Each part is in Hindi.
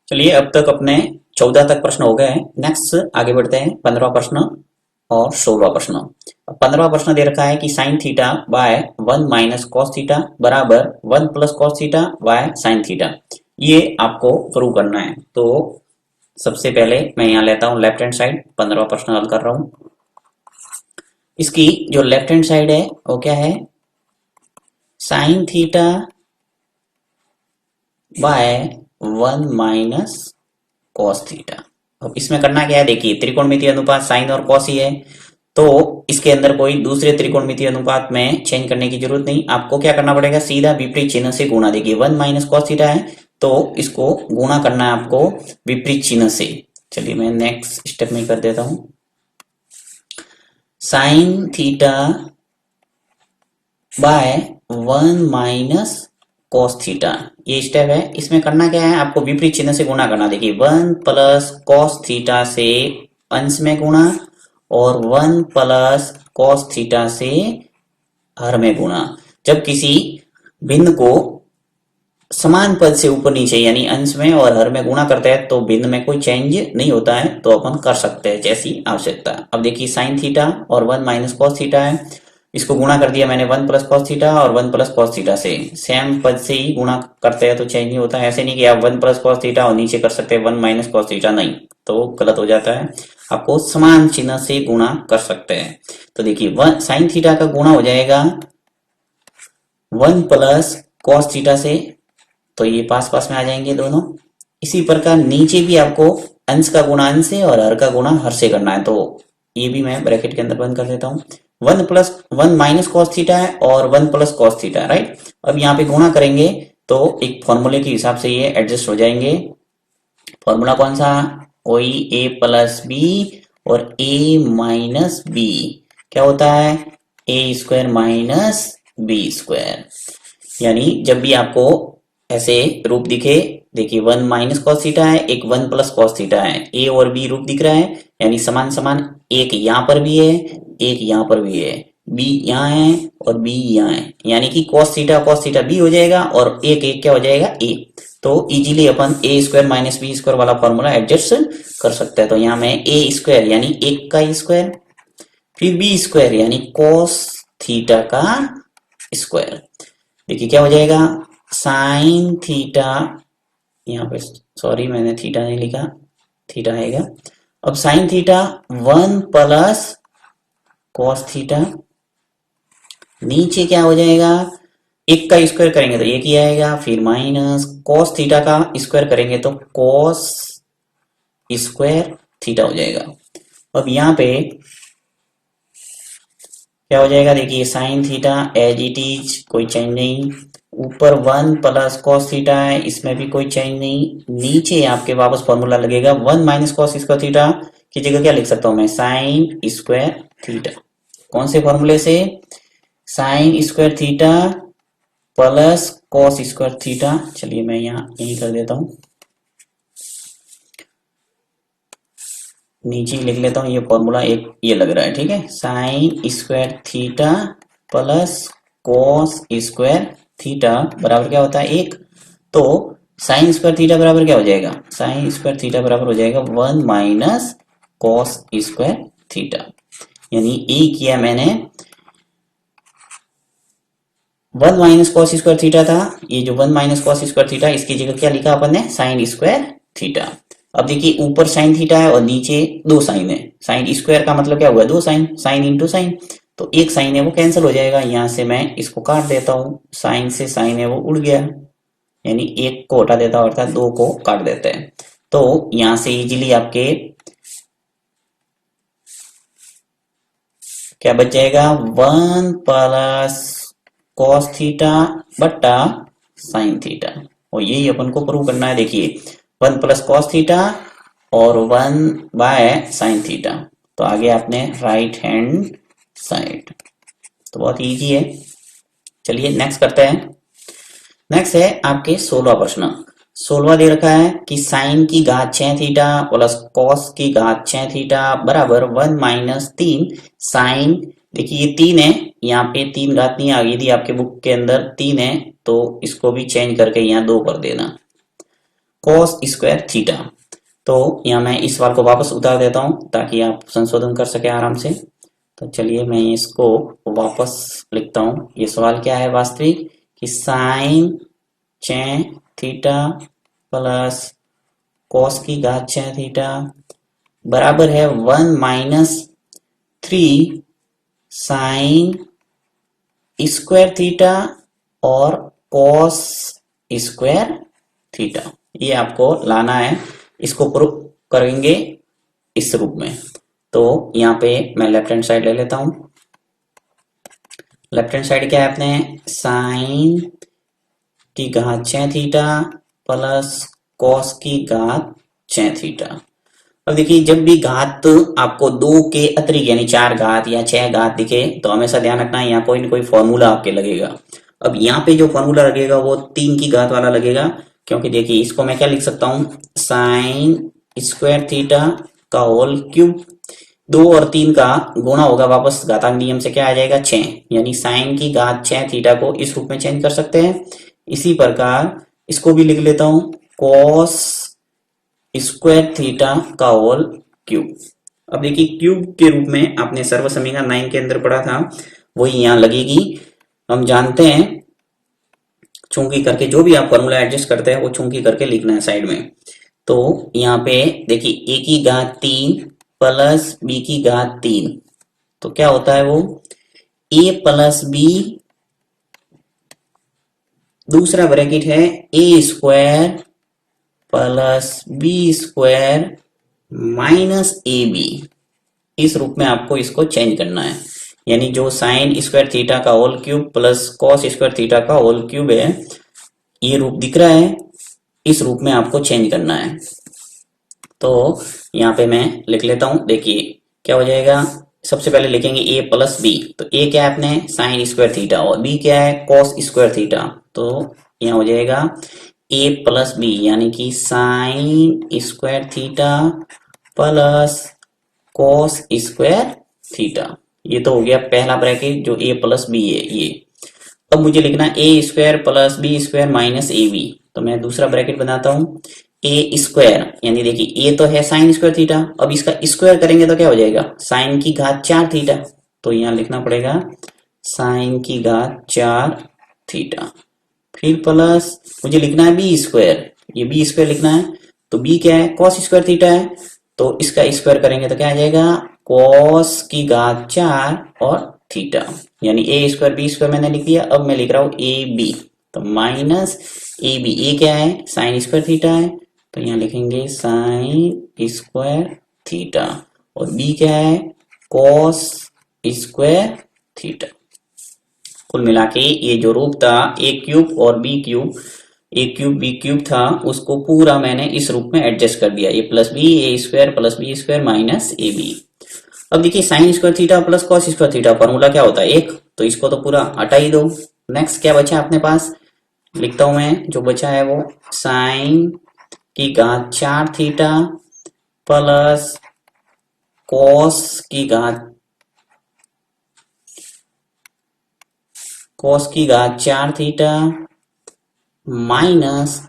चलिए अब तक अपने 14 तक प्रश्न हो गए हैं। नेक्स्ट आगे बढ़ते हैं 15वां प्रश्न और 16वां प्रश्न। 15वां प्रश्न दे रखा है कि sine theta by 1 minus cos theta बराबर 1 plus cos theta by sine theta. ये आपको प्रूव करना है। तो सबसे पहले मैं यहाँ लेता हूँ लेफ्ट हैंड साइड, 15वां प्रश्न हल कर रहा हूँ। इसकी जो लेफ्ट हैंड साइड है वो क्या है, sine theta by 1 minus cos theta. अब इसमें करना क्या है, देखिए त्रिकोणमितीय अनुपात साइन और कॉस ही है, तो इसके अंदर कोई दूसरे त्रिकोणमितीय अनुपात में चेंज करने की जरूरत नहीं। आपको क्या करना पड़ेगा, सीधा विपरीत चिन्ह से गुणा। देखिए 1 माइनस कॉस थीटा है तो इसको गुणा करना है आपको विपरीत चिन्ह से। चलिए मैं नेक्स्ट स्टेप में कर देता हूं। Sine theta by 1 minus cos theta, ये स्टेप है। इसमें करना क्या है, आपको विपरीत चिन्ह से गुणा करना। देखिए 1 प्लस कॉस थीटा से अंश में गुणा और 1 प्लस कॉस थीटा से हर में गुणा। जब किसी भिन्न को समान पद से ऊपर नीचे यानी अंश में और हर में गुणा करते हैं तो भिन्न में कोई चेंज नहीं होता है, तो अपन कर सकते हैं जैसी आवश्यकता। अब देखिए साइन थीटा और 1 माइनस कॉस थीटा है, इसको गुणा कर दिया मैंने 1 प्लस कॉस थीटा और 1 प्लस कॉस थीटा से। सेम पद से ही गुणा करते हैं तो चेंज नहीं होता है। ऐसे नहीं कि आप 1 प्लस कॉस थीटा और नीचे कर सकते हैं 1 माइनस कॉस थीटा, नहीं, तो गलत हो जाता है। आपको समान चिन्ह से गुणा कर सकते हैं। तो देखिए साइन थीटा का गुणा हो जाएगा 1 प्लस कॉस थीटा से, तो ये पास पास में आ जाएंगे दोनों। इसी प्रकार नीचे भी आपको अंश का गुणा अंश से और हर का गुणा हर से करना है, तो ये भी मैं ब्रैकेट के अंदर बंद कर देता हूँ। 1 माइनस कॉस थीटा है और 1 प्लस कॉस थीटा है, राइट। अब यहाँ पे गुणा करेंगे तो एक फॉर्मूले के हिसाब से ये एडजस्ट हो जाएंगे। फॉर्मूला कौन सा, वही ए प्लस बी और ए माइनस बी क्या होता है, A square minus B square. यानी जब भी आपको ऐसे रूप दिखे, देखिए 1 माइनस कॉस थीटा है, एक 1 प्लस कॉस थीटा है, ए और बी रूप दिख रहा है यानी समान समान। एक यहाँ पर भी है, एक यहाँ पर भी है, बी यहाँ है और बी यहाँ है, यानी कि कॉस थीटा बी हो जाएगा और एक एक क्या हो जाएगा, ए। तो इजीली अपन ए स्क्वायर माइनस बी स्क्वायर वाला फॉर्मूला एडजस्ट कर सकते हैं। तो यहाँ में ए स्क्वायर यानी एक का स्क्वायर, फिर बी स्क्वायर यानी कॉस थीटा का स्क्वायर। देखिए क्या हो जाएगा, साइन थीटा, यहाँ पे सॉरी मैंने थीटा नहीं लिखा, थीटा आएगा। अब sine theta 1 plus cos theta, नीचे क्या हो जाएगा, एक का स्क्वायर करेंगे तो एक ही आएगा, फिर माइनस कॉस थीटा का स्क्वायर करेंगे तो कॉस स्क्वायर थीटा हो जाएगा। अब यहाँ पे क्या हो जाएगा, देखिए sine theta as it is, कोई चेंज नहीं। ऊपर 1 प्लस कॉस थीटा है, इसमें भी कोई चेंज नहीं। नीचे आपके वापस फॉर्मूला लगेगा 1 माइनस कॉस स्क्वायर थीटा की जगह क्या लिख सकता हूं मैं, साइन स्क्वायर थीटा। कौन से फॉर्मूले से, sign square theta plus cos square theta. चलिए मैं यहाँ यही कर देता हूँ, नीचे लिख लेता हूँ। ये फॉर्मूला एक ये लग रहा है, ठीक है। Sign square theta plus cos square theta बराबर क्या होता है, एक। तो साइन स्क्वायर थीटा बराबर क्या हो जाएगा, साइन स्क्वायर थीटा बराबर हो जाएगा 1 माइनस कॉस स्क्वायर थीटा। यानी ए किया मैंने 1 माइनस कॉस स्क्वायर थीटा था, ये जो 1 माइनस कॉस स्क्वायर थीटा इसकी जगह क्या लिखा अपन ने, साइन स्क्वायर थीटा। अब देखिए ऊपर साइन थीटा है और नीचे दो साइन है, साइन स्क्वायर का मतलब क्या हुआ, दो साइन, साइन इंटू साइन। तो एक साइन है वो कैंसिल हो जाएगा, यहां से मैं इसको काट देता हूं, साइन से साइन है वो उड़ गया, यानी एक को हटा देता हूं अर्थात दो को काट देते हैं। तो यहां से इजीली आपके क्या बच जाएगा, 1 प्लस कॉस थीटा बट्टा साइन थीटा, और यही अपन को प्रूव करना है। देखिए 1 प्लस कॉस थीटा और 1 बाय साइन थीटा, तो आगे आपने राइट हैंड साइड, तो बहुत इजी है। चलिए नेक्स्ट करते हैं। नेक्स्ट है आपके 16वां प्रश्न। 16वां दे रखा है कि साइन की घात 6 थीटा प्लस कॉस की घात 6 थीटा बराबर 1 माइनस 3 साइन। देखिए ये 3 है, यहाँ पे 3 घात नहीं आ गई थी आपके बुक के अंदर, 3 है तो इसको भी चेंज करके यहाँ 2 कर देना। Cos square theta. तो यहाँ मैं इस सवाल को वापस उतार देता हूँ ताकि आप संशोधन कर सके आराम से। तो चलिए मैं इसको वापस लिखता हूँ। ये सवाल क्या है वास्तविक कि साइन छः थीटा प्लस कॉस की घात छः थीटा बराबर है 1 माइनस 3 साइन स्क्वायर थीटा और कॉस स्क्वायर थीटा। ये आपको लाना है, इसको प्रूफ करेंगे इस रूप में। तो यहाँ पे मैं लेफ्ट हैंड साइड ले लेता हूं। लेफ्ट हैंड साइड क्या है अपने साइन की घात 6 थीटा प्लस कॉस की घात 6 थीटा। अब देखिए जब भी घात आपको 2 के अतिरिक्त यानी 4 घात या 6 घात दिखे तो हमेशा ध्यान रखना है यहाँ कोई ना कोई फॉर्मूला आपके लगेगा। अब यहाँ पे जो फॉर्मूला लगेगा वो 3 की घात वाला लगेगा, क्योंकि देखिए इसको मैं क्या लिख सकता हूँ साइन स्क्वायर थीटा का होल क्यूब, 2 और 3 का गुणा होगा वापस घातांक नियम से क्या आ जाएगा 6, यानी साइन की घात 6 थीटा को इस रूप में चेंज कर सकते हैं। इसी प्रकार इसको भी लिख लेता हूं कॉस स्क्वायर थीटा का होल क्यूब। अब देखिए क्यूब के रूप में आपने सर्व समीकरण 9 के अंदर पढ़ा था वही यहाँ लगेगी। हम जानते हैं चूंकि करके जो भी आप फॉर्मूला एडजस्ट करते हैं वो चूंकि करके लिखना है साइड में। तो यहाँ पे देखिए ए की घात 3 प्लस बी की घात 3, तो क्या होता है वो ए प्लस बी, दूसरा ब्रैकेट है A square plus B square minus A B. इस रूप में आपको इसको चेंज करना है, यानी जो साइन स्क्वायर थीटा का whole cube plus cos square theta का होल क्यूब है, ये रूप दिख रहा है, इस रूप में आपको चेंज करना है। तो यहाँ पे मैं लिख लेता हूं, देखिए क्या हो जाएगा। सबसे पहले लिखेंगे ए प्लस बी, तो ए क्या है अपने साइन स्क्वायर थीटा और बी क्या है कॉस स्क्वायर थीटा। तो यहाँ हो जाएगा ए प्लस बी यानी कि sign square theta plus cos square theta. ये तो हो गया पहला ब्रैकेट जो ए प्लस बी है ये। अब मुझे लिखना A square plus B square minus A B, तो मैं दूसरा ब्रैकेट बनाता हूँ ए स्क्वायर, यानी देखिए ए तो है साइन स्क्वायर थीटा, अब इसका स्क्वायर करेंगे तो क्या हो जाएगा साइन की घात 4 थीटा। तो यहाँ लिखना पड़ेगा साइन की घात 4 थीटा। फिर प्लस मुझे लिखना है बी स्क्वायर, ये बी स्क्वायर लिखना है, तो बी क्या है कॉस स्क्वायर थीटा है, तो इसका स्क्वायर करेंगे तो क्या आ जाएगा कॉस की घात 4 और थीटा, यानी ए स्क्वायर बी स्क्वायर मैंने लिख दिया। अब मैं लिख रहा हूं ए बी, तो माइनस ए बी, ए क्या है साइन स्क्वायर थीटा है, तो यहाँ लिखेंगे साइन स्क्वायर थीटा और बी क्या है कॉस स्क्वायर थीटा। कुल मिला के ये जो रूप था ए क्यूब और बी क्यूब, ए क्यूब बी क्यूब था, उसको पूरा मैंने इस रूप में एडजस्ट कर दिया, A plus B A square plus B square minus A B. अब देखिए sine square theta plus cos square theta formula क्या होता है एक, तो इसको तो पूरा हटा ही दो। नेक्स्ट क्या बचा अपने पास, लिखता हूं मैं, जो बचा है वो साइन की घात 4 थीटा प्लस कॉस की घात 4 theta minus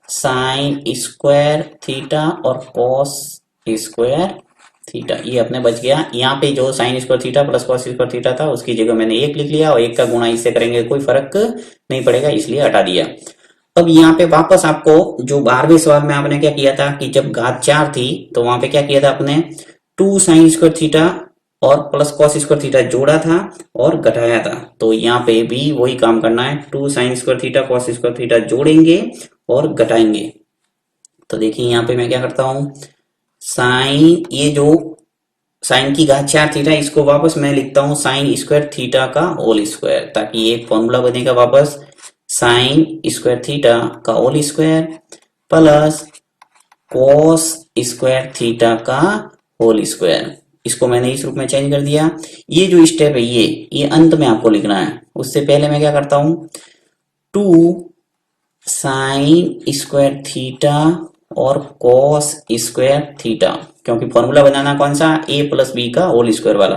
sign square theta और कॉस स्क्वायर थीटा। ये अपने बच गया। यहाँ पे जो sine square theta plus cos square theta था उसकी जगह मैंने 1 लिख लिया और 1 का गुणा इससे करेंगे कोई फर्क नहीं पड़ेगा, इसलिए हटा दिया। अब यहाँ पे वापस आपको जो 12वें सवाल में आपने क्या किया था कि जब घात 4 थी तो वहां पे क्या किया था आपने 2 साइन स्क्वायर थीटा और प्लस कॉस स्क्वायर थीटा जोड़ा था और घटाया था। तो यहाँ पे भी वही काम करना है, 2 sine square theta cos square theta जोड़ेंगे और घटाएंगे। तो देखिए यहाँ पे मैं क्या करता हूं, साइन, ये जो साइन की घात 4 थीटा इसको वापस मैं लिखता हूं साइन स्क्वायर थीटा का होल स्क्वायर, ताकि ये फॉर्मूला बनेगा वापस साइन स्क्वायर थीटा का whole square plus cos square theta का होल स्क्वायर। इसको मैंने इस रूप में चेंज कर दिया। ये जो स्टेप है ये अंत में आपको लिखना है। उससे पहले मैं क्या करता हूं 2 साइन स्क्वायर थीटा और कॉस स्क्वायर थीटा, क्योंकि फॉर्मूला बनाना कौन सा ए प्लस बी का होल स्क्वायर वाला,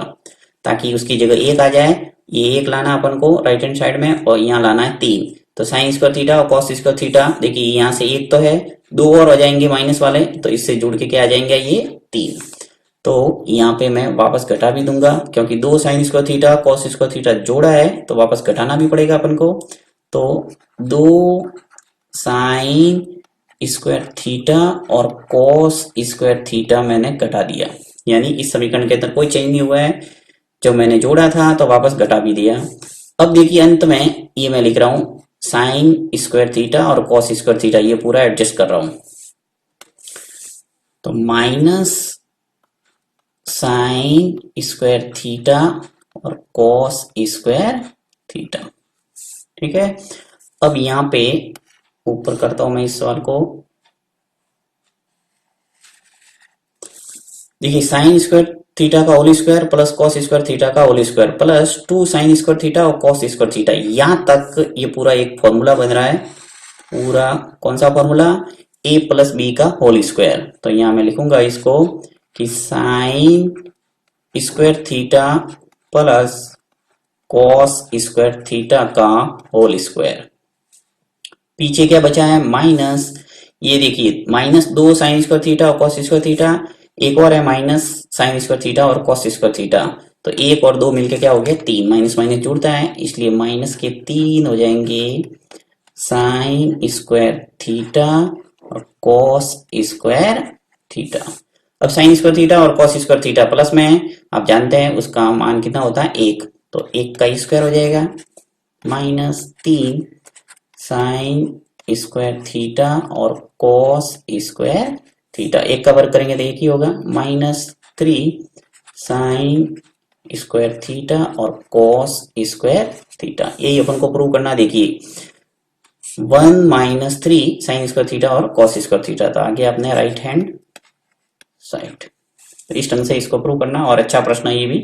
ताकि उसकी जगह 1 आ जाए। ये 1 लाना अपन को राइट हैंड साइड में और यहाँ लाना है 3, तो साइन स्क्वायर थीटा और कॉस स्क्वायर थीटा, देखिए यहाँ से एक तो है, दो और हो जाएंगे माइनस वाले, तो इससे जुड़ के क्या आ जाएंगे ये 3। तो यहाँ पे मैं वापस घटा भी दूंगा, क्योंकि दो sign square theta cos square theta जोड़ा है तो वापस घटाना भी पड़ेगा अपन को। तो दो साइन स्क्वायर थीटा और कॉस स्क्वायर थीटा मैंने घटा दिया, यानी इस समीकरण के अंदर कोई चेंज नहीं हुआ है, जो मैंने जोड़ा था तो वापस घटा भी दिया। अब देखिए अंत में ये मैं लिख रहा हूं साइन स्क्वायर थीटा और कॉस स्क्वायर थीटा, ये पूरा एडजस्ट कर रहा हूं, तो माइनस साइन स्क्वायर थीटा और कॉस स्क्वायर थीटा। ठीक है, अब यहां पे ऊपर करता हूं मैं इस सवाल को। देखिए साइन स्क्वायर थीटा का whole square plus cos square theta का whole square plus 2 sine square theta और कॉस स्क्वायर थीटा, यहां तक ये पूरा एक फॉर्मूला बन रहा है। पूरा कौन सा फॉर्मूला? a प्लस बी का होल स्क्वायर। तो यहां मैं लिखूंगा इसको कि sign square theta plus cos square theta का होल स्क्वायर। पीछे क्या बचा है? माइनस, ये देखिए माइनस 2 साइन स्क्वायर थीटा और कॉस स्क्वायर थीटा, एक और है माइनस साइन स्क्वायर थीटा और कॉस स्क्वायर थीटा, तो एक और दो मिलके क्या हो गया 3, माइनस माइनस जुड़ता है इसलिए माइनस के 3 हो जाएंगे साइन स्क्वायर थीटा और कॉस स्क्वायर थीटा। अब साइन स्क्वायर थीटा और कॉस स्क्वायर थीटा प्लस में है, आप जानते हैं उसका मान कितना होता है 1, तो 1 का स्क्वायर हो जाएगा माइनस 3 साइन स्क्वायर थीटा और कॉस स्क्वायर थीटा, एक का वर्ग करेंगे तो एक ही होगा, माइनस 3 साइन स्क्वायर थीटा और कॉस स्क्वायर थीटा। यही अपन को प्रूव करना। देखिए 1 माइनस 3 साइन स्क्वायर थीटा और कॉस स्क्वायर थीटा था, आगे आपने राइट हैंड साइड, इस ढंग से इसको प्रूव करना, और अच्छा प्रश्न है ये भी।